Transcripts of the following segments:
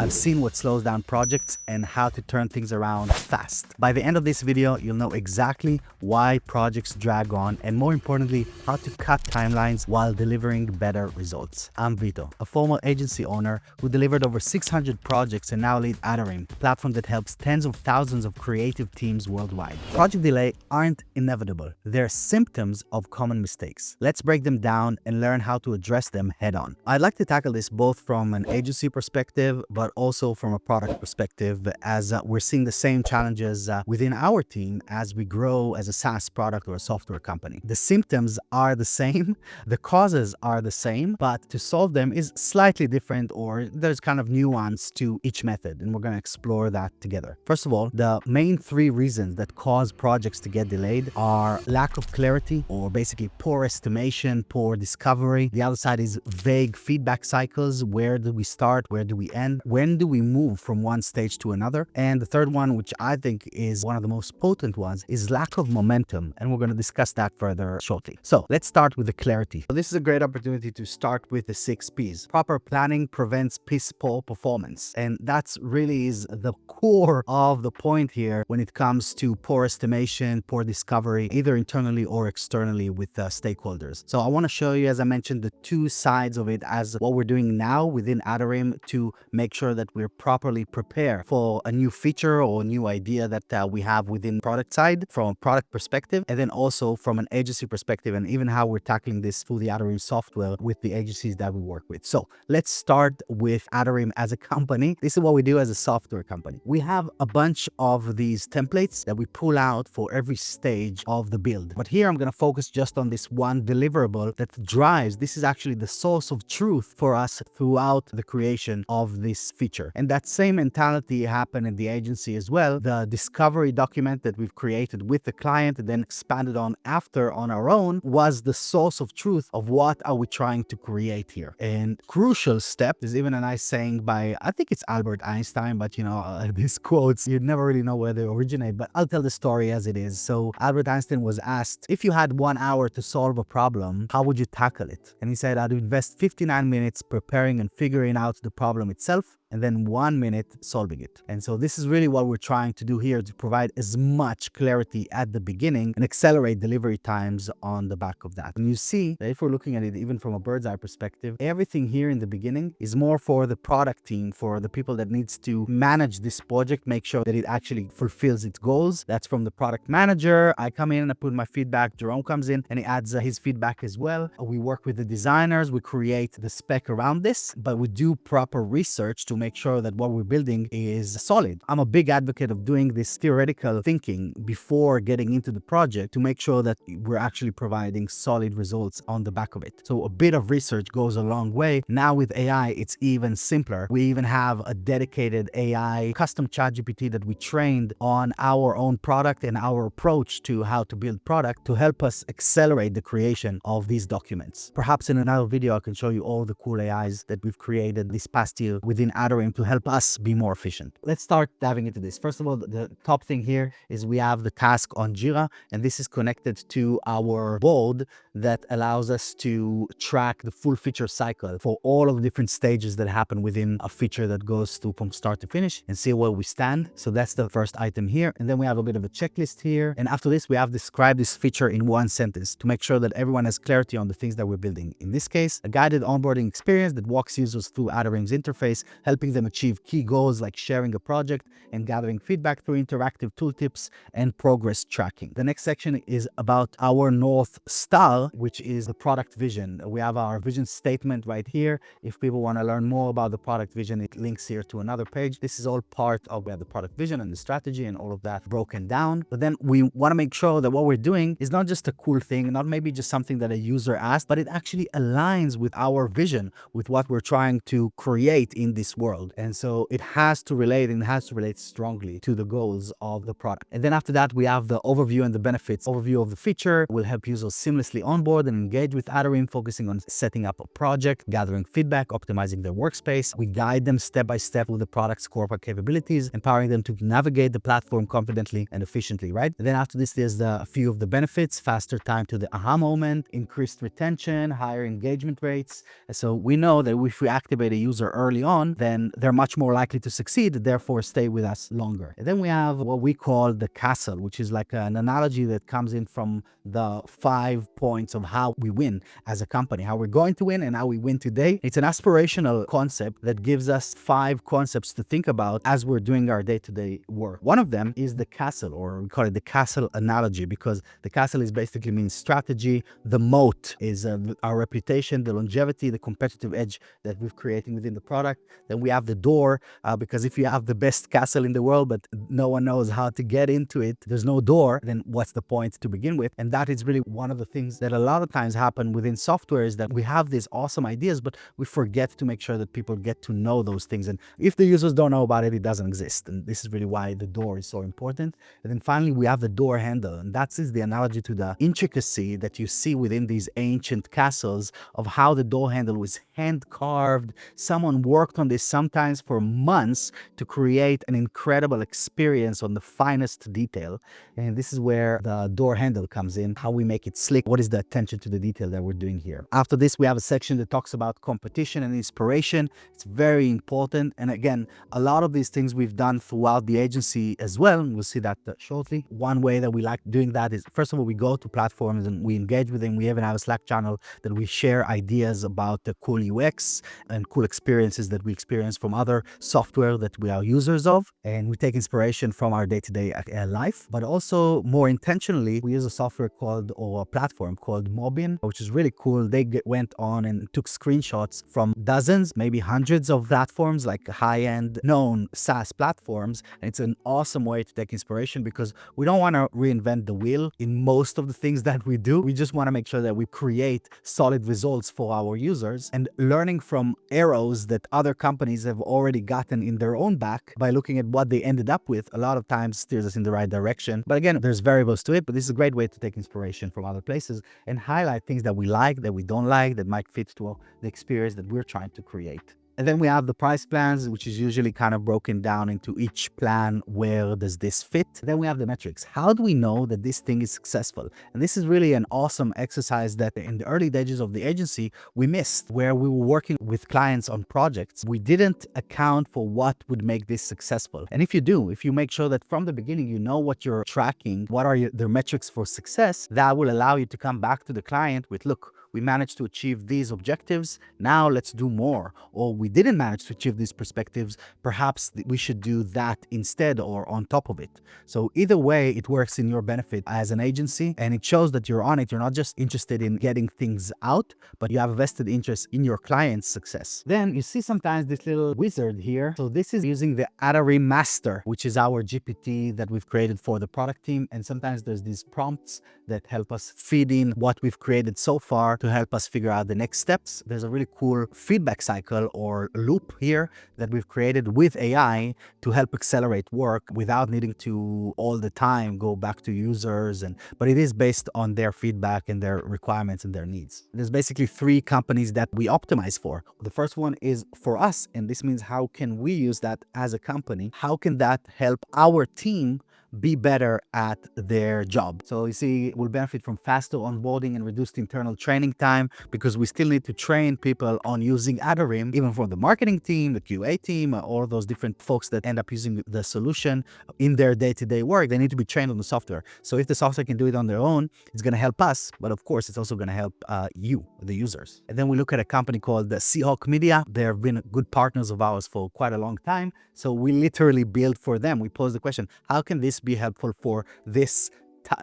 I've seen what slows down projects and how to turn things around fast. By the end of this video, you'll know exactly why projects drag on and, more importantly, how to cut timelines while delivering better results. I'm Vito, a former agency owner who delivered over 600 projects and now lead Atarim, a platform that helps tens of thousands of creative teams worldwide. Project delay aren't inevitable. They're symptoms of common mistakes. Let's break them down and learn how to address them head on. I'd like to tackle this both from an agency perspective, but also from a product perspective, as we're seeing the same challenges within our team as we grow as a SaaS product or a software company. The symptoms are the same, the causes are the same, but to solve them is slightly different, or there's kind of nuance to each method, and we're going to explore that together. First of all, the main three reasons that cause projects to get delayed are lack of clarity, or basically poor estimation, poor discovery. The other side is vague feedback cycles. Where do we start? Where do we end? When do we move from one stage to another? And the third one, which I think is one of the most potent ones, is lack of momentum. And we're going to discuss that further shortly. So let's start with the clarity. So this is a great opportunity to start with the 6 P's. Proper planning prevents piss-poor performance. And that's really is the core of the point here when it comes to poor estimation, poor discovery, either internally or externally with stakeholders. So I want to show you, as I mentioned, the two sides of it as what we're doing now within Atarim to make sure that we're properly prepared for a new feature or a new idea that we have within product side from a product perspective, and then also from an agency perspective, and even how we're tackling this through the Atarim software with the agencies that we work with. So let's start with Atarim as a company. This is what we do as a software company. We have a bunch of these templates that we pull out for every stage of the build. But here I'm going to focus just on this one deliverable that drives, this is actually the source of truth for us throughout the creation of this feature. And that same mentality happened in the agency as well. The discovery document that we've created with the client and then expanded on after on our own was the source of truth of what are we trying to create here. And crucial step is even a nice saying by, I think it's Albert Einstein, but you know, these quotes, you never really know where they originate, but I'll tell the story as it is. So Albert Einstein was asked, if you had 1 hour to solve a problem, how would you tackle it? And he said, I'd invest 59 minutes preparing and figuring out the problem itself, and then 1 minute solving it. And so this is really what we're trying to do here, to provide as much clarity at the beginning and accelerate delivery times on the back of that. And you see that if we're looking at it even from a bird's eye perspective, everything here in the beginning is more for the product team, for the people that needs to manage this project, make sure that it actually fulfills its goals. That's from the product manager. I come in and I put my feedback. Jerome comes in and he adds his feedback as well. We work with the designers. We create the spec around this, but we do proper research to make sure that what we're building is solid. I'm a big advocate of doing this theoretical thinking before getting into the project to make sure that we're actually providing solid results on the back of it. So a bit of research goes a long way. Now with AI, it's even simpler. We even have a dedicated AI custom ChatGPT that we trained on our own product and our approach to how to build product to help us accelerate the creation of these documents. Perhaps in another video, I can show you all the cool AIs that we've created this past year within Atarim to help us be more efficient. Let's start diving into this. First of all, the top thing here is we have the task on Jira, and this is connected to our board that allows us to track the full feature cycle for all of the different stages that happen within a feature that goes through from start to finish and see where we stand. So that's the first item here. And then we have a bit of a checklist here. And after this, we have described this feature in one sentence to make sure that everyone has clarity on the things that we're building. In this case, a guided onboarding experience that walks users through Atarim's interface, helping them achieve key goals like sharing a project and gathering feedback through interactive tooltips and progress tracking. The next section is about our North Star, which is the product vision. We have our vision statement right here. If people want to learn more about the product vision, it links here to another page. This is all part of the product vision and the strategy and all of that broken down. But then we want to make sure that what we're doing is not just a cool thing, not maybe just something that a user asked, but it actually aligns with our vision, with what we're trying to create in this world. And so it has to relate, and it has to relate strongly to the goals of the product. And then after that, we have the overview and the benefits. Overview of the feature will help users seamlessly onboard and engage with Atarim, focusing on setting up a project, gathering feedback, optimizing their workspace. We guide them step by step with the product's corporate capabilities, empowering them to navigate the platform confidently and efficiently, right? And then after this, there's a few of the benefits: faster time to the aha moment, increased retention, higher engagement rates. And so we know that if we activate a user early on, then then they're much more likely to succeed, therefore stay with us longer. And then we have what we call the castle, which is like an analogy that comes in from the 5 points of how we win as a company, how we're going to win and how we win today. It's an aspirational concept that gives us 5 concepts to think about as we're doing our day-to-day work. One of them is the castle, or we call it the castle analogy, because the castle is basically means strategy. The moat is our reputation, the longevity, the competitive edge that we're creating within the product. Then we have the door, because if you have the best castle in the world, but no one knows how to get into it, there's no door, then what's the point to begin with? And that is really one of the things that a lot of times happen within software, is that we have these awesome ideas, but we forget to make sure that people get to know those things. And if the users don't know about it, it doesn't exist. And this is really why the door is so important. And then finally, we have the door handle. And that is the analogy to the intricacy that you see within these ancient castles of how the door handle was hand carved. Someone worked on this sometimes for months to create an incredible experience on the finest detail. And this is where the door handle comes in, how we make it slick, what is the attention to the detail that we're doing here. After this, we have a section that talks about competition and inspiration. It's very important. And again, a lot of these things we've done throughout the agency as well. And we'll see that shortly. One way that we like doing that is, first of all, we go to platforms and we engage with them. We even have a Slack channel that we share ideas about the cool UX and cool experiences that we experience from other software that we are users of. And we take inspiration from our day-to-day life, but also more intentionally, we use a software called, or a platform called Mobin, which is really cool. They went on and took screenshots from dozens, maybe hundreds of platforms, like high-end known SaaS platforms. And it's an awesome way to take inspiration, because we don't want to reinvent the wheel in most of the things that we do. We just want to make sure that we create solid results for our users, and learning from arrows that other companies have already gotten in their own back by looking at what they ended up with, a lot of times steers us in the right direction. But again, there's variables to it, but this is a great way to take inspiration from other places and highlight things that we like, that we don't like, that might fit to the experience that we're trying to create. And then we have the price plans, which is usually kind of broken down into each plan. Where does this fit? Then we have the metrics. How do we know that this thing is successful? And this is really an awesome exercise that in the early stages of the agency, we missed, where we were working with clients on projects. We didn't account for what would make this successful. And if you do, if you make sure that from the beginning, you know what you're tracking, what are the metrics for success, that will allow you to come back to the client with, look, we managed to achieve these objectives, now let's do more. Or we didn't manage to achieve these perspectives, perhaps we should do that instead or on top of it. So either way, it works in your benefit as an agency, and it shows that you're on it. You're not just interested in getting things out, but you have a vested interest in your client's success. Then you see sometimes this little wizard here. So this is using the Atarim Master, which is our GPT that we've created for the product team. And sometimes there's these prompts that help us feed in what we've created so far to help us figure out the next steps. There's a really cool feedback cycle or loop here that we've created with AI to help accelerate work without needing to all the time go back to users. But it is based on their feedback and their requirements and their needs. There's basically 3 companies that we optimize for. The first one is for us, and this means how can we use that as a company? How can that help our team be better at their job? So you see, we'll benefit from faster onboarding and reduced internal training time, because we still need to train people on using Atarim, even for the marketing team, the QA team, all those different folks that end up using the solution in their day-to-day work. They need to be trained on the software. So if the software can do it on their own, it's going to help us, but of course, it's also going to help you, the users. And then we look at a company called the Seahawk Media. They've been good partners of ours for quite a long time. So we literally build for them. We pose the question, how can this be helpful for this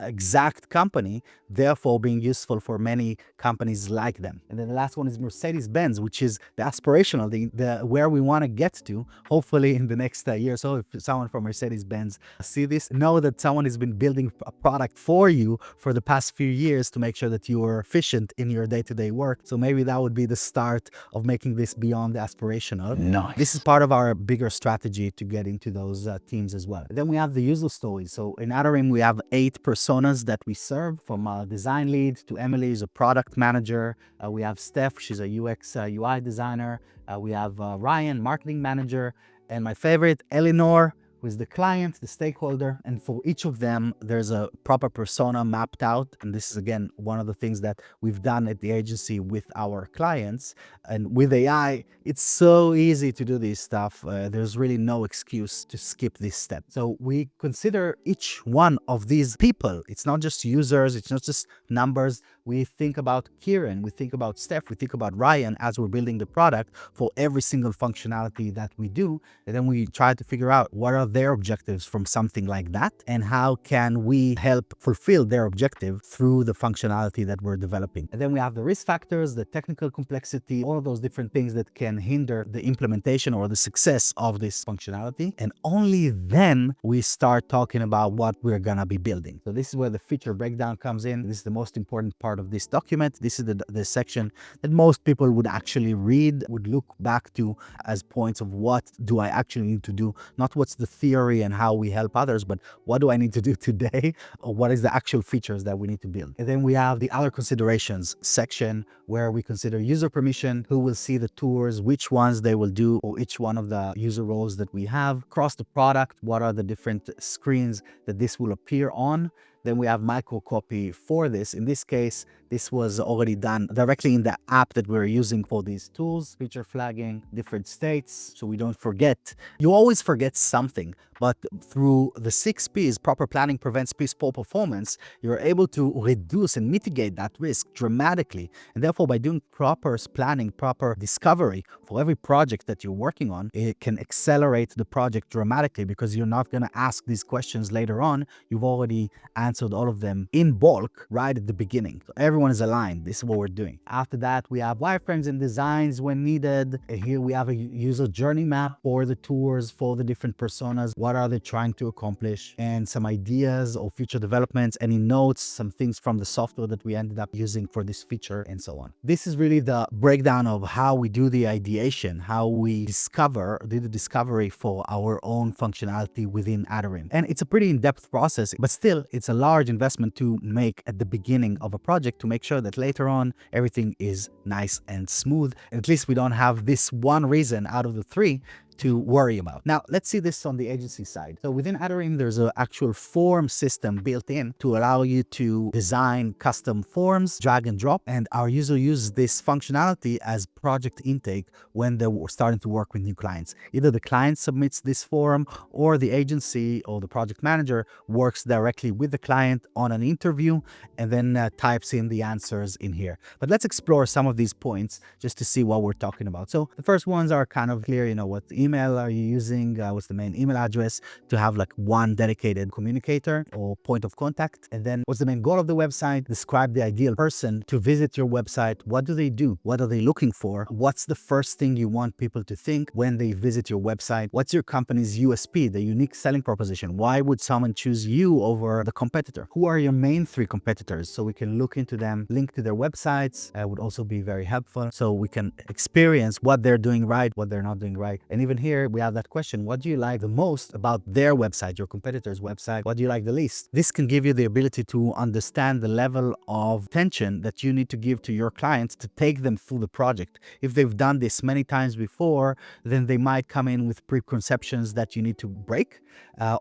exact company, therefore being useful for many companies like them? And then the last one is Mercedes-Benz, which is the aspirational, the where we want to get to, hopefully in the next year or so. If someone from Mercedes-Benz see this, know that someone has been building a product for you for the past few years to make sure that you are efficient in your day-to-day work. So maybe that would be the start of making this beyond the aspirational. Nice. This is part of our bigger strategy to get into those teams as well. Then we have the user stories. So in Atarim, we have 8 personas that we serve, from a design lead to Emily, who's a product manager. We have Steph, she's a UX UI designer. We have Ryan, marketing manager. And my favorite, Eleanor, who is the client, the stakeholder, and for each of them, there's a proper persona mapped out. And this is, again, one of the things that we've done at the agency with our clients. And with AI, it's so easy to do this stuff. There's really no excuse to skip this step. So we consider each one of these people. It's not just users, it's not just numbers. We think about Kieran, we think about Steph, we think about Ryan as we're building the product for every single functionality that we do. And then we try to figure out what are their objectives from something like that, and how can we help fulfill their objective through the functionality that we're developing. And then we have the risk factors, the technical complexity, all of those different things that can hinder the implementation or the success of this functionality. And only then we start talking about what we're gonna be building. So this is where the feature breakdown comes in. This is the most important part of this document. This is the section that most people would actually read, would look back to as points of what do I actually need to do, not what's the theory and how we help others, but what do I need to do today, or what is the actual features that we need to build. And then we have the other considerations section where we consider user permission, who will see the tours, which ones they will do, or each one of the user roles that we have. Across the product, what are the different screens that this will appear on. Then we have micro copy for this. In this case, this was already done directly in the app that we're using for these tools, feature flagging, different states, so we don't forget. You always forget something, but through the 6 P's, proper planning prevents piss poor performance, you're able to reduce and mitigate that risk dramatically. And therefore, by doing proper planning, proper discovery for every project that you're working on, it can accelerate the project dramatically because you're not going to ask these questions later on. You've already answered all of them in bulk right at the beginning. So everyone is aligned. This is what we're doing. After that, we have wireframes and designs when needed. Here we have a user journey map for the tours, for the different personas. What are they trying to accomplish? And some ideas or future developments, any notes, some things from the software that we ended up using for this feature, and so on. This is really the breakdown of how we do the ideation, how we do the discovery for our own functionality within Atarim. And it's a pretty in-depth process, but still, it's a large investment to make at the beginning of a project to make sure that later on everything is nice and smooth. At least we don't have this one reason out of the 3 to worry about. Now, let's see this on the agency side. So within Atarim, there's an actual form system built in to allow you to design custom forms, drag and drop, and our user uses this functionality as project intake when they're starting to work with new clients. Either the client submits this form or the agency or the project manager works directly with the client on an interview and then types in the answers in here. But let's explore some of these points just to see what we're talking about. So the first ones are kind of clear, what email are you using, what's the main email address, to have like one dedicated communicator or point of contact, and then what's the main goal of the website, describe the ideal person to visit your website, what do they do, what are they looking for, what's the first thing you want people to think when they visit your website, what's your company's USP, the unique selling proposition, why would someone choose you over the competitor, who are your main 3 competitors, so we can look into them, link to their websites, would also be very helpful, so we can experience what they're doing right, what they're not doing right. And even here we have that question, what do you like the most about their website, your competitor's website, what do you like the least? This can give you the ability to understand the level of attention that you need to give to your clients to take them through the project. If they've done this many times before, then they might come in with preconceptions that you need to break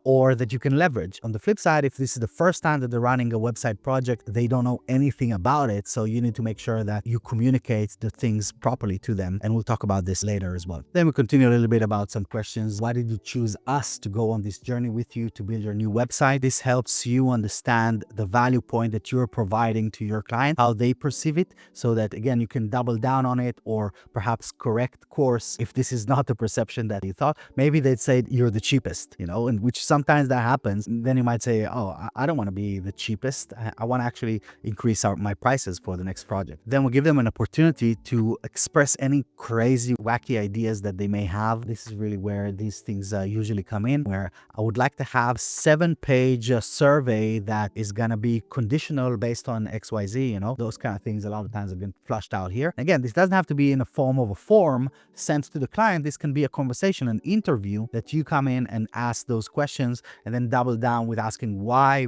or that you can leverage. On the flip side, if this is the first time that they're running a website project, they don't know anything about it, so you need to make sure that you communicate the things properly to them, and we'll talk about this later as well. Then we continue a little bit about some questions. Why did you choose us to go on this journey with you to build your new website? This helps you understand the value point that you're providing to your client, how they perceive it, so that again, you can double down on it or perhaps correct course if this is not the perception that you thought. Maybe they'd say you're the cheapest, and which sometimes that happens. Then you might say, oh, I don't want to be the cheapest. I want to actually increase my prices for the next project. Then we'll give them an opportunity to express any crazy, wacky ideas that they may have. This is really where these things usually come in, where I would like to have 7-page survey that is going to be conditional based on XYZ, those kind of things a lot of times have been flushed out here. Again, this doesn't have to be in the form of a form sent to the client. This can be a conversation, an interview that you come in and ask those questions and then double down with asking why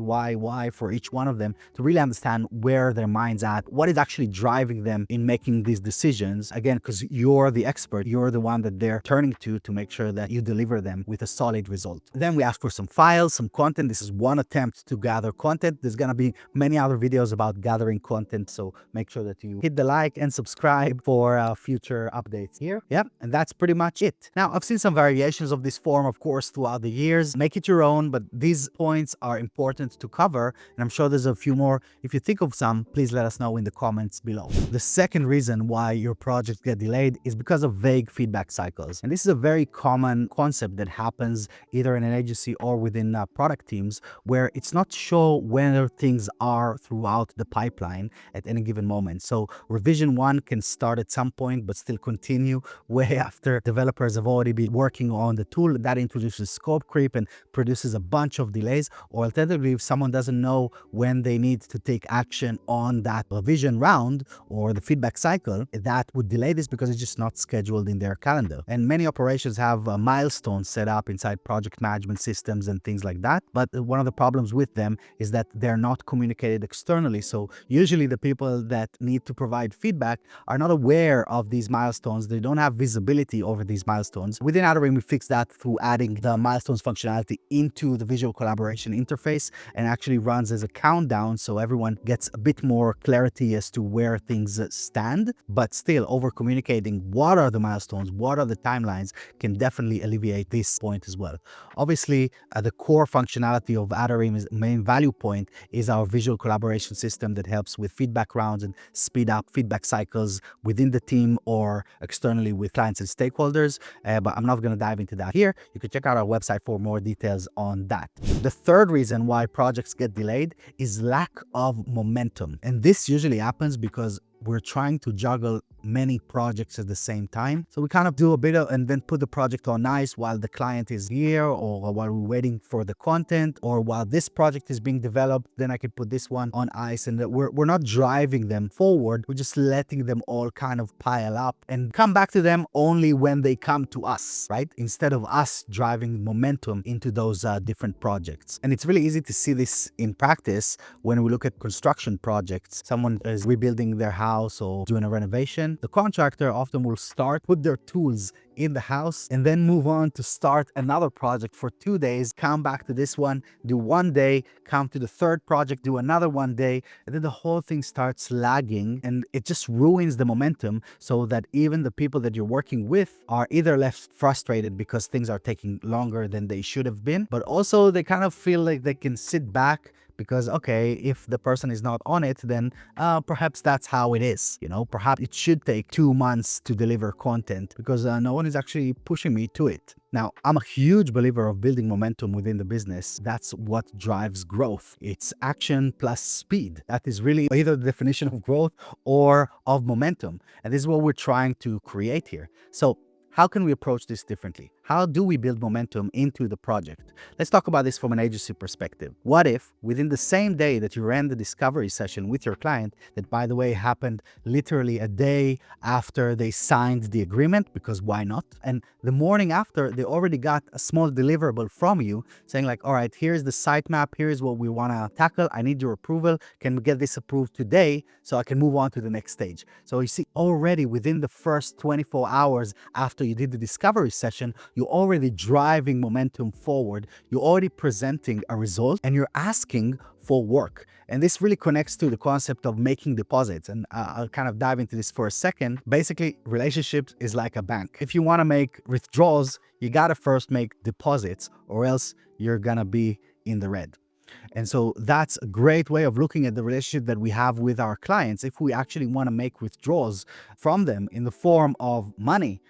for each one of them to really understand where their mind's at, what is actually driving them in making these decisions. Again, because you're the expert, you're the one that they're turning to to make sure that you deliver them with a solid result. Then we ask for some files, some content. This is one attempt to gather content. There's going to be many other videos about gathering content, so make sure that you hit the like and subscribe for future updates here. Yeah, and that's pretty much it. Now, I've seen some variations of this form, of course, throughout the years. Make it your own, but these points are important to cover, and I'm sure there's a few more. If you think of some, please let us know in the comments below. The second reason why your projects get delayed is because of vague feedback cycles. And this is a very common concept that happens either in an agency or within product teams, where it's not sure where things are throughout the pipeline at any given moment. So revision 1 can start at some point, but still continue way after developers have already been working on the tool. That introduces scope creep and produces a bunch of delays. Or alternatively, if someone doesn't know when they need to take action on that revision round or the feedback cycle, that would delay this because it's just not scheduled in their calendar. And many operations have milestones set up inside project management systems and things like that. But one of the problems with them is that they're not communicated externally. So usually the people that need to provide feedback are not aware of these milestones. They don't have visibility over these milestones. Within Atarim, we fix that through adding the milestones functionality into the visual collaboration interface, and actually runs as a countdown, so everyone gets a bit more clarity as to where things stand. But still, over communicating what are the milestones, what are the timelines, can definitely alleviate this point as well. Obviously, the core functionality of Atarim's main value point is our visual collaboration system that helps with feedback rounds and speed up feedback cycles within the team or externally with clients and stakeholders. But I'm not going to dive into that here. You can check out our website for more details on that. The third reason why projects get delayed is lack of momentum. And this usually happens because we're trying to juggle many projects at the same time. So we kind of do a bit of and then put the project on ice while the client is here, or while we're waiting for the content, or while this project is being developed, then I can put this one on ice. And we're not driving them forward. We're just letting them all kind of pile up and come back to them only when they come to us, right? Instead of us driving momentum into those different projects. And it's really easy to see this in practice when we look at construction projects. Someone is rebuilding their house or doing a renovation. The contractor often will put their tools in the house and then move on to start another project for 2 days, come back to this one, do 1 day, come to the third project, do another 1 day, and then the whole thing starts lagging, and it just ruins the momentum, so that even the people that you're working with are either left frustrated because things are taking longer than they should have been, but also they kind of feel like they can sit back because, okay, if the person is not on it, then perhaps that's how it is. You know, perhaps it should take 2 months to deliver content because no one is actually pushing me to it. Now, I'm a huge believer of building momentum within the business. That's what drives growth. It's action plus speed. That is really either the definition of growth or of momentum. And this is what we're trying to create here. So how can we approach this differently? How do we build momentum into the project? Let's talk about this from an agency perspective. What if within the same day that you ran the discovery session with your client, that by the way happened literally a day after they signed the agreement, because why not? And the morning after, they already got a small deliverable from you saying like, all right, here's the sitemap, here's what we want to tackle. I need your approval. Can we get this approved today so I can move on to the next stage? So you see, already within the first 24 hours after you did the discovery session, you're already driving momentum forward. You're already presenting a result and you're asking for work. And this really connects to the concept of making deposits. And I'll kind of dive into this for a second. Basically, relationships is like a bank. If you want to make withdrawals, you got to first make deposits, or else you're going to be in the red. And so that's a great way of looking at the relationship that we have with our clients. If we actually want to make withdrawals from them in the form of money,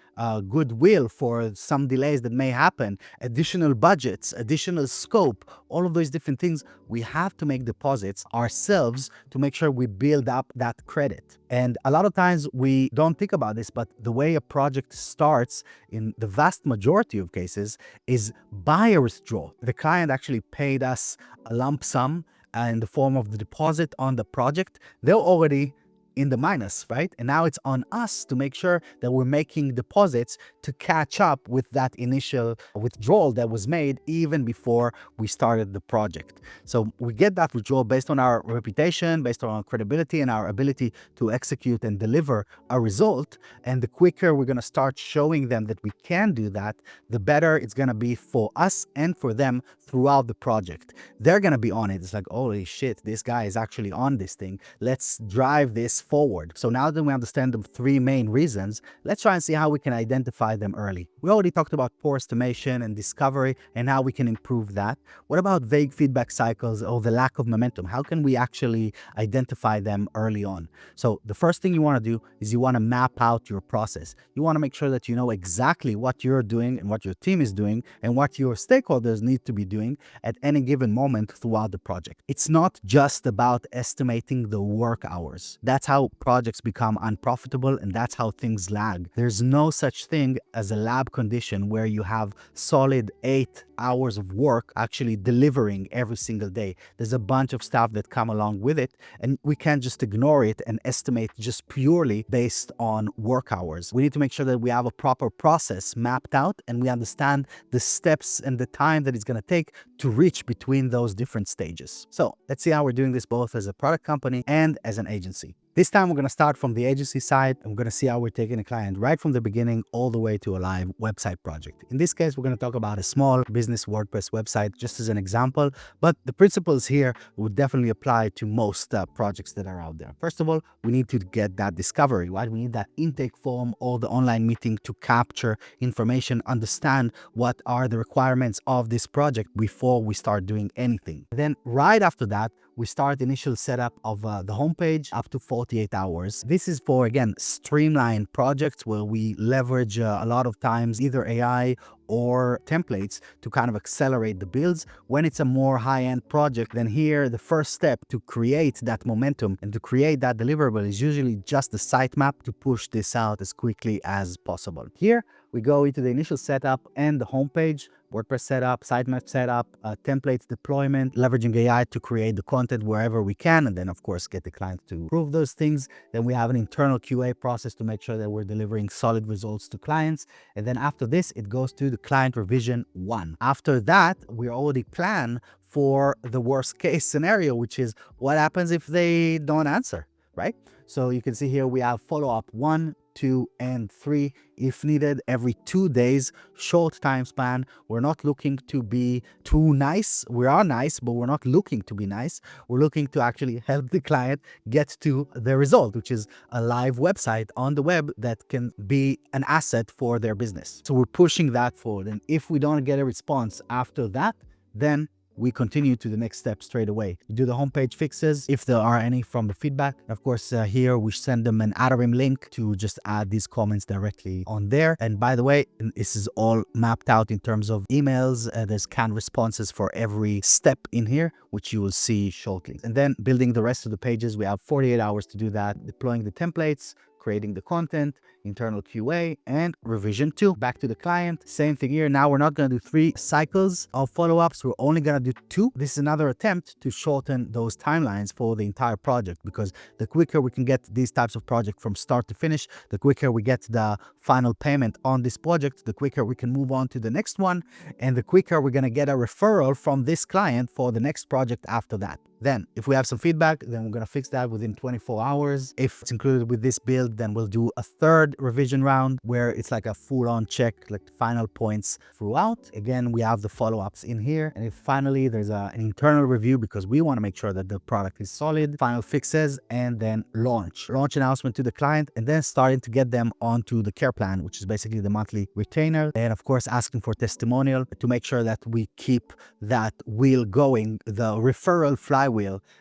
goodwill for some delays that may happen, additional budgets, additional scope, all of those different things, we have to make deposits ourselves to make sure we build up that credit. And a lot of times we don't think about this, but the way a project starts in the vast majority of cases is by a withdrawal. The client actually paid us a lump sum in the form of the deposit on the project. They're already in the minus, right? And now it's on us to make sure that we're making deposits to catch up with that initial withdrawal that was made even before we started the project. So we get that withdrawal based on our reputation, based on our credibility and our ability to execute and deliver a result. And the quicker we're going to start showing them that we can do that, the better it's going to be for us and for them throughout the project. They're going to be on it. It's like, holy shit, this guy is actually on this thing. Let's drive this forward. So now that we understand the three main reasons, let's try and see how we can identify them early. We already talked about poor estimation and discovery and how we can improve that. What about vague feedback cycles or the lack of momentum? How can we actually identify them early on? So the first thing you want to do is you want to map out your process. You want to make sure that you know exactly what you're doing and what your team is doing and what your stakeholders need to be doing at any given moment throughout the project. It's not just about estimating the work hours. That's how projects become unprofitable and that's how things lag. There's no such thing as a lab condition where you have solid 8 hours of work actually delivering every single day. There's a bunch of stuff that come along with it, and we can't just ignore it and estimate just purely based on work hours. We need to make sure that we have a proper process mapped out and we understand the steps and the time that it's going to take to reach between those different stages. So let's see how we're doing this both as a product company and as an agency. This time we're going to start from the agency side and we're going to see how we're taking a client right from the beginning all the way to a live website project. In this case, we're going to talk about a small business WordPress website just as an example, but the principles here would definitely apply to most projects that are out there. First of all, we need to get that discovery, right? We need that intake form or the online meeting to capture information, understand what are the requirements of this project before we start doing anything. Then right after that, we start initial setup of the homepage up to 48 hours. This is for, again, streamlined projects where we leverage a lot of times either AI or templates to kind of accelerate the builds. When it's a more high-end project, then here the first step to create that momentum and to create that deliverable is usually just the sitemap to push this out as quickly as possible. Here we go into the initial setup and the homepage, WordPress setup, sitemap setup, templates deployment, leveraging AI to create the content wherever we can, and then of course get the client to approve those things. Then we have an internal QA process to make sure that we're delivering solid results to clients. And then after this, it goes to the client revision 1. After that, we already plan for the worst case scenario, which is what happens if they don't answer, right? So you can see here we have follow-up 1, 2, and 3 if needed every 2 days, short time span. We're not looking to be too nice. We are nice, but we're not looking to be nice. We're looking to actually help the client get to the result, which is a live website on the web that can be an asset for their business. So we're pushing that forward. And if we don't get a response after that, then we continue to the next step straight away. We do the homepage fixes if there are any from the feedback. Of course, here we send them an Atarim link to just add these comments directly on there. And by the way, this is all mapped out in terms of emails. There's canned responses for every step in here, which you will see shortly. And then building the rest of the pages, we have 48 hours to do that, deploying the templates, creating the content, internal QA, and revision 2. Back to the client, same thing here. Now we're not going to do 3 cycles of follow-ups. We're only going to do 2. This is another attempt to shorten those timelines for the entire project, because the quicker we can get these types of projects from start to finish, the quicker we get the final payment on this project, the quicker we can move on to the next one, and the quicker we're going to get a referral from this client for the next project after that. Then, if we have some feedback, then we're going to fix that within 24 hours. If it's included with this build, then we'll do a third revision round where it's like a full-on check, like final points throughout. Again, we have the follow-ups in here. And if finally there's an internal review, because we want to make sure that the product is solid, final fixes, and then launch announcement to the client, and then starting to get them onto the care plan, which is basically the monthly retainer. And of course, asking for testimonial to make sure that we keep that wheel going, the referral flywheel,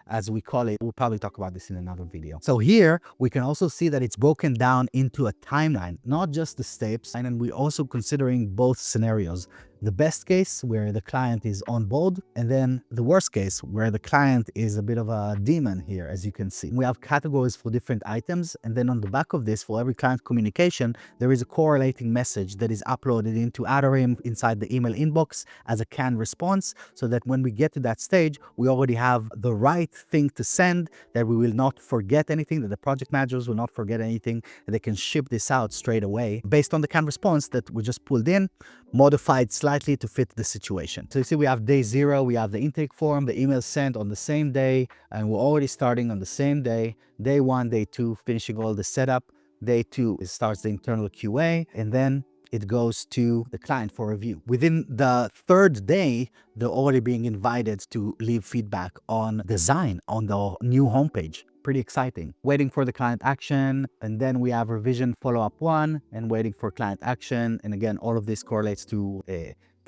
as we call it. We'll probably talk about this in another video. So here we can also see that it's broken down into a timeline, not just the steps. And then we're also considering both scenarios. the best case where the client is on board, and then the worst case where the client is a bit of a demon here, as you can see. We have categories for different items, and then on the back of this, for every client communication, there is a correlating message that is uploaded into Atarim inside the email inbox as a canned response, so that when we get to that stage, we already have the right thing to send, that we will not forget anything, that the project managers will not forget anything, and they can ship this out straight away based on the canned response that we just pulled in, modified slightly to fit the situation. So you see we have day 0, we have the intake form, the email sent on the same day, and we're already starting on the same day. Day 1, day 2, finishing all the setup. Day 2, it starts the internal QA, and then it goes to the client for review. Within the 3rd day, they're already being invited to leave feedback on design on the new homepage. Pretty exciting. Waiting for the client action, and then we have revision follow-up 1 and waiting for client action. And again, all of this correlates to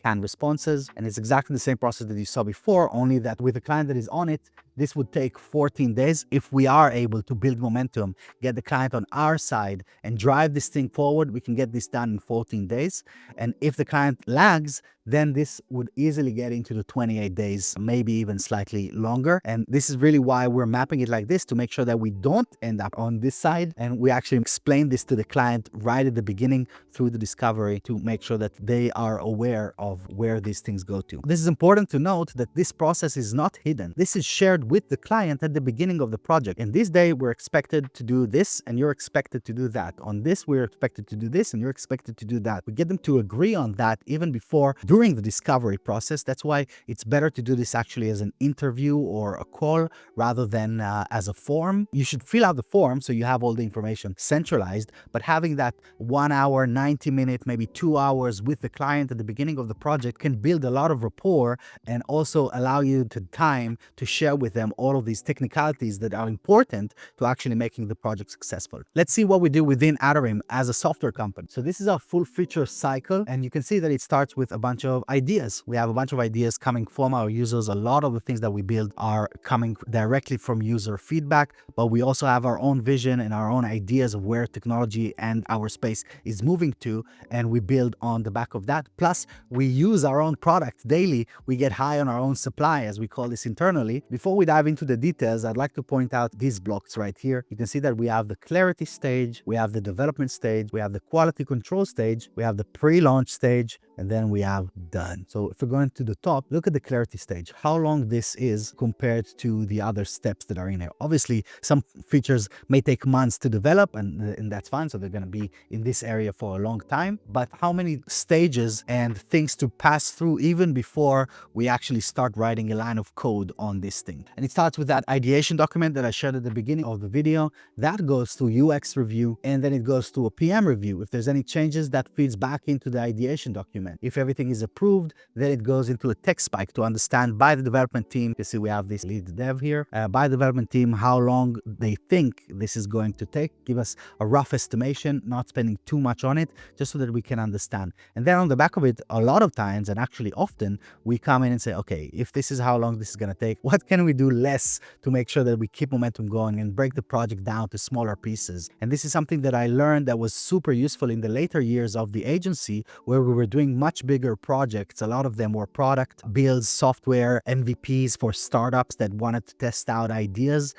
canned responses, and it's exactly the same process that you saw before, only that with a client that is on it, this would take 14 days. If we are able to build momentum, get the client on our side and drive this thing forward, we can get this done in 14 days. And if the client lags, then this would easily get into the 28 days, maybe even slightly longer. And this is really why we're mapping it like this, to make sure that we don't end up on this side. And we actually explain this to the client right at the beginning through the discovery, to make sure that they are aware of where these things go to. This is important to note, that this process is not hidden. This is shared with the client at the beginning of the project. In this day, we're expected to do this, and you're expected to do that. On this, we're expected to do this, and you're expected to do that. We get them to agree on that even before, during the discovery process. That's why it's better to do this actually as an interview or a call, rather than as a form. You should fill out the form so you have all the information centralized, but having that 1 hour, 90 minute, maybe 2 hours with the client at the beginning of the project can build a lot of rapport, and also allow you the time to share with them all of these technicalities that are important to actually making the project successful. Let's see what we do within Atarim as a software company. So this is our full feature cycle, and you can see that it starts with a bunch of ideas. We have a bunch of ideas coming from our users. A lot of the things that we build are coming directly from user feedback, but we also have our own vision and our own ideas of where technology and our space is moving to, and we build on the back of that. Plus, we use our own product daily. We get high on our own supply, as we call this internally. Before we dive into the details, I'd like to point out these blocks right here. You can see that we have the clarity stage, we have the development stage, we have the quality control stage, we have the pre-launch stage, and then we have done. So if we're going to the top, look at the clarity stage, how long this is compared to the other steps that are in here. Obviously, some features may take months to develop, and that's fine. So they're going to be in this area for a long time. But how many stages and things to pass through even before we actually start writing a line of code on this thing? And it starts with that ideation document that I shared at the beginning of the video. That goes to UX review, and then it goes to a PM review. If there's any changes, that feeds back into the ideation document. If everything is approved, then it goes into a tech spike to understand by the development team. You see we have this lead dev here, by the development team, how long they think this is going to take. Give us a rough estimation, not spending too much on it, just so that we can understand. And then on the back of it, a lot of times, and actually often, we come in and say, okay, if this is how long this is going to take, what can we do less to make sure that we keep momentum going and break the project down to smaller pieces? And this is something that I learned that was super useful in the later years of the agency, where we were doing much bigger projects. A lot of them were product builds, software MVPs for startups that wanted to test out ideas.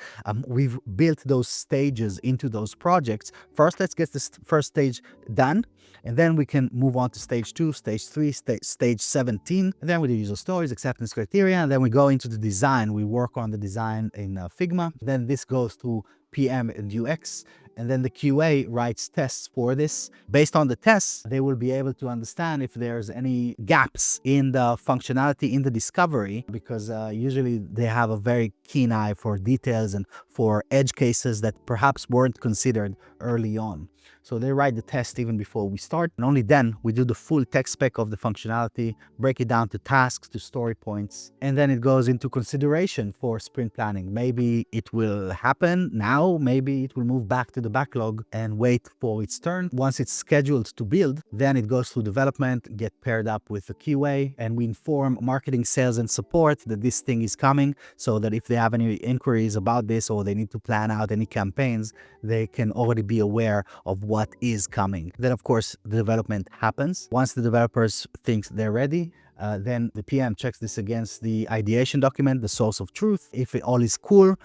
We've built those stages into those projects. First, let's get this first stage done, and then we can move on to stage 2, stage 3, stage 17. And then we do user stories, acceptance criteria, and then we go into the design. We work on the design in Figma. Then this goes to PM and UX, and then the QA writes tests for this. Based on the tests, they will be able to understand if there's any gaps in the functionality, in the discovery, because usually they have a very keen eye for details and for edge cases that perhaps weren't considered early on. So they write the test even before we start, and only then we do the full tech spec of the functionality, break it down to tasks, to story points, and then it goes into consideration for sprint planning. Maybe it will happen now, maybe it will move back to the backlog and wait for its turn. Once it's scheduled to build, then it goes through development, get paired up with the QA, and we inform marketing, sales, and support that this thing is coming, so that if they have any inquiries about this or before they need to plan out any campaigns, they can already be aware of what is coming. Then, of course, the development happens. Once the developers think they're ready, then the PM checks this against the ideation document, the source of truth. If it all is cool,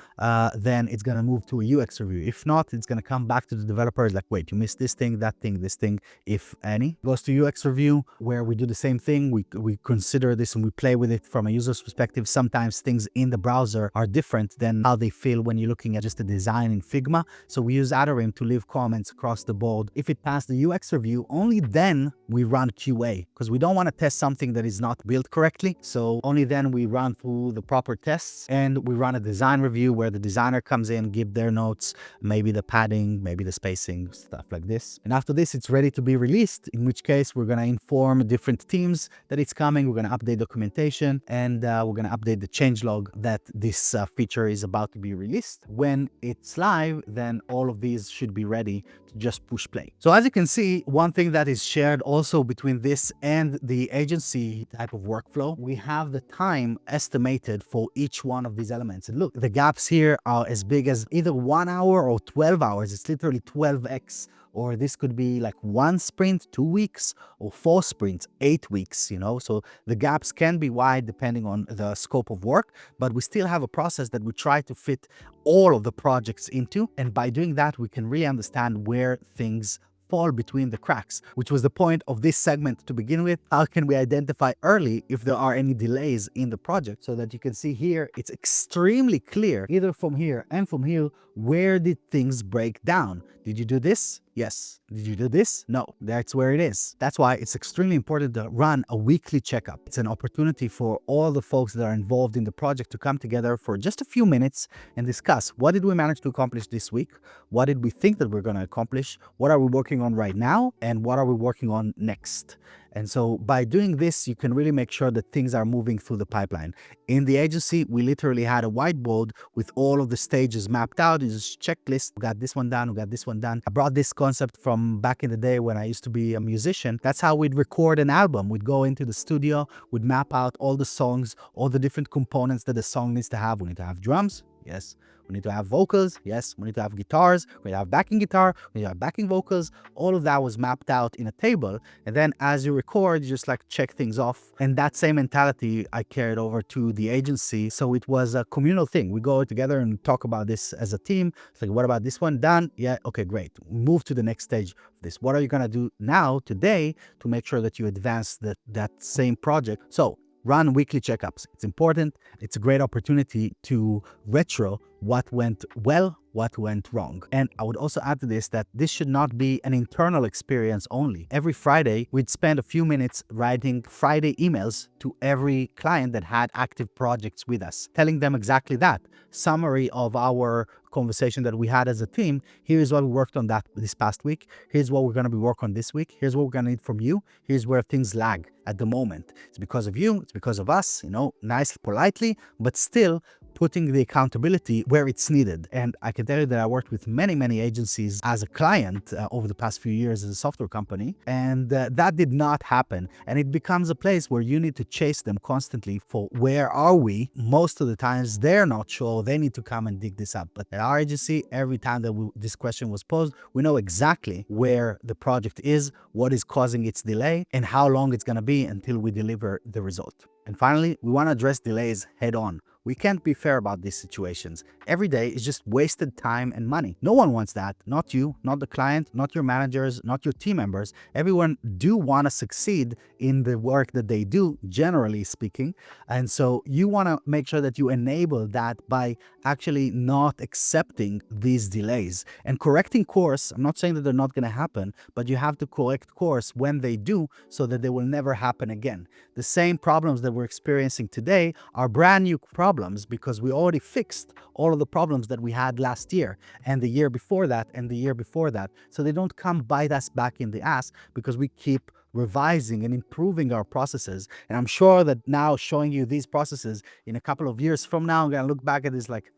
then it's going to move to a UX review. If not, it's going to come back to the developers like, wait, you missed this thing, that thing, this thing, if any. It goes to UX review, where we do the same thing. We consider this and we play with it from a user's perspective. Sometimes things in the browser are different than how they feel when you're looking at just the design in Figma. So we use Atarim to leave comments across the board. If it passed the UX review, only then we run QA, because we don't want to test something that is not built correctly. So only then we run through the proper tests, and we run a design review where the designer comes in, give their notes, maybe the padding, maybe the spacing, stuff like this. And after this, it's ready to be released, in which case we're going to inform different teams that it's coming. We're going to update documentation, and we're going to update the changelog that this feature is about to be released. When it's live, then all of these should be ready to just push play. So as you can see, one thing that is shared also between this and the agency type of workflow, we have the time estimated for each one of these elements. And look, the gaps here are as big as either 1 hour or 12 hours. It's literally 12x. Or this could be like 1 sprint, 2 weeks, or 4 sprints, 8 weeks, So the gaps can be wide depending on the scope of work, but we still have a process that we try to fit all of the projects into. And by doing that, we can really understand where things fall between the cracks, which was the point of this segment to begin with. How can we identify early if there are any delays in the project, so that you can see here, it's extremely clear, either from here and from here, where did things break down? Did you do this? Yes. Did you do this? No. That's where it is. That's why it's extremely important to run a weekly checkup. It's an opportunity for all the folks that are involved in the project to come together for just a few minutes and discuss, what did we manage to accomplish this week? What did we think that we're going to accomplish? What are we working on right now? And what are we working on next? And so by doing this, you can really make sure that things are moving through the pipeline. In the agency, we literally had a whiteboard with all of the stages mapped out. It's a checklist. We got this one done. We got this one done. I brought this concept from back in the day when I used to be a musician. That's how we'd record an album. We'd go into the studio, we'd map out all the songs, all the different components that the song needs to have. We need to have drums. Yes. We need to have vocals. Yes. We need to have guitars. We need to have backing guitar. We need to have backing vocals. All of that was mapped out in a table. And then as you record, you just like check things off. And that same mentality I carried over to the agency. So it was a communal thing. We go together and talk about this as a team. It's like, what about this one? Done? Yeah. Okay, great. Move to the next stage of this. What are you going to do now, today, to make sure that you advance that same project? So run weekly checkups. It's important. It's a great opportunity to retro what went well, what went wrong. And I would also add to this that this should not be an internal experience only. Every Friday, we'd spend a few minutes writing Friday emails to every client that had active projects with us, telling them exactly that. Summary of our conversation that we had as a team. Here's what we worked on this past week. Here's what we're going to be working on this week. Here's what we're going to need from you. Here's where things lag at the moment. It's because of you. It's because of us, nicely, politely, but still putting the accountability where it's needed. And I can tell you that I worked with many, many agencies as a client over the past few years as a software company. And that did not happen. And it becomes a place where you need to chase them constantly for where are we? Most of the times they're not sure. They need to come and dig this up. But at our agency, every time that this question was posed, we know exactly where the project is, what is causing its delay, and how long it's going to be until we deliver the result. And finally, we want to address delays head on. We can't be fair about these situations. Every day is just wasted time and money. No one wants that. Not you, not the client, not your managers, not your team members. Everyone do want to succeed in the work that they do, generally speaking. And so you want to make sure that you enable that by actually not accepting these delays and correcting course. I'm not saying that they're not going to happen, but you have to correct course when they do so that they will never happen again. The same problems that we're experiencing today are brand new problems because we already fixed all of the problems that we had last year and the year before that and the year before that. So they don't come bite us back in the ass because we keep revising and improving our processes. And I'm sure that now showing you these processes in a couple of years from now, I'm going to look back at this like,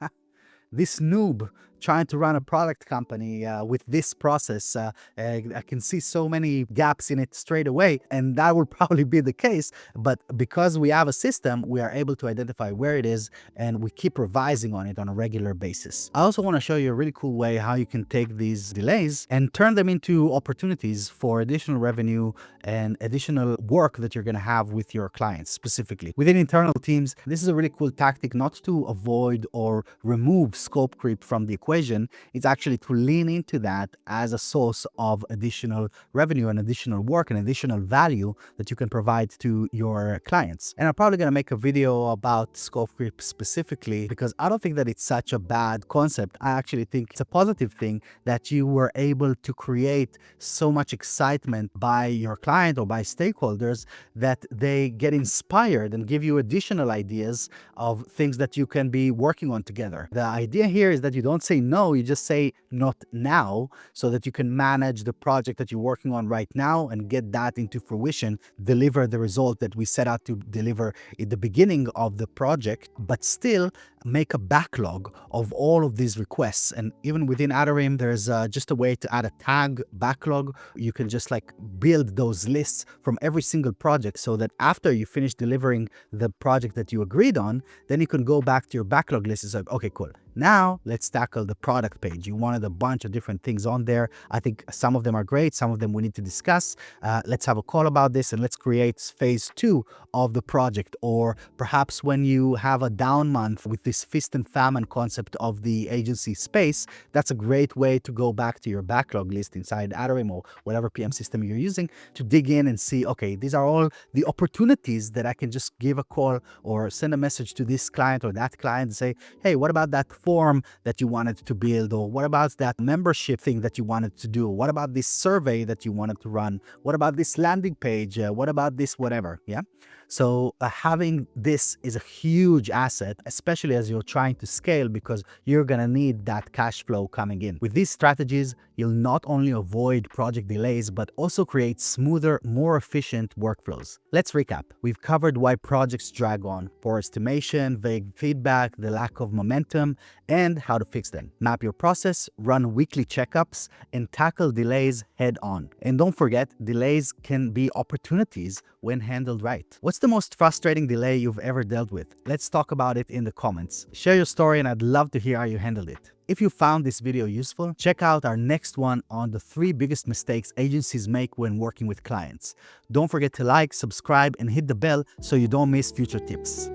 this noob trying to run a product company with this process. I can see so many gaps in it straight away, and that will probably be the case. But because we have a system, we are able to identify where it is, and we keep revising on it on a regular basis. I also want to show you a really cool way how you can take these delays and turn them into opportunities for additional revenue and additional work that you're going to have with your clients. Specifically within internal teams, this is a really cool tactic, not to avoid or remove scope creep from the equation. It's actually to lean into that as a source of additional revenue and additional work and additional value that you can provide to your clients. And I'm probably going to make a video about scope creep specifically, because I don't think that it's such a bad concept. I actually think it's a positive thing that you were able to create so much excitement by your client or by stakeholders that they get inspired and give you additional ideas of things that you can be working on together. The idea here is that you don't say no, you just say not now, so that you can manage the project that you're working on right now and get that into fruition, deliver the result that we set out to deliver at the beginning of the project, but still make a backlog of all of these requests. And even within Atarim, there's just a way to add a tag backlog. You can just like build those lists from every single project, so that after you finish delivering the project that you agreed on, then you can go back to your backlog list and say, okay, cool. Now let's tackle the product page. You wanted a bunch of different things on there. I think some of them are great. Some of them we need to discuss. Let's have a call about this and let's create phase 2 of the project. Or perhaps when you have a down month with this feast and famine concept of the agency space, that's a great way to go back to your backlog list inside Atarim or whatever PM system you're using to dig in and see, okay, these are all the opportunities that I can just give a call or send a message to this client or that client and say, hey, what about that form that you wanted to build? Or what about that membership thing that you wanted to do? What about this survey that you wanted to run? What about this landing page? What about this whatever? Yeah. So having this is a huge asset, especially as you're trying to scale, because you're going to need that cash flow coming in. With these strategies, you'll not only avoid project delays, but also create smoother, more efficient workflows. Let's recap. We've covered why projects drag on: poor estimation, vague feedback, the lack of momentum, and how to fix them. Map your process, run weekly checkups, and tackle delays head on. And don't forget, delays can be opportunities when handled right. What's the most frustrating delay you've ever dealt with? Let's talk about it in the comments. Share your story and I'd love to hear how you handled it. If you found this video useful, check out our next one on the 3 biggest mistakes agencies make when working with clients. Don't forget to like, subscribe, and hit the bell so you don't miss future tips.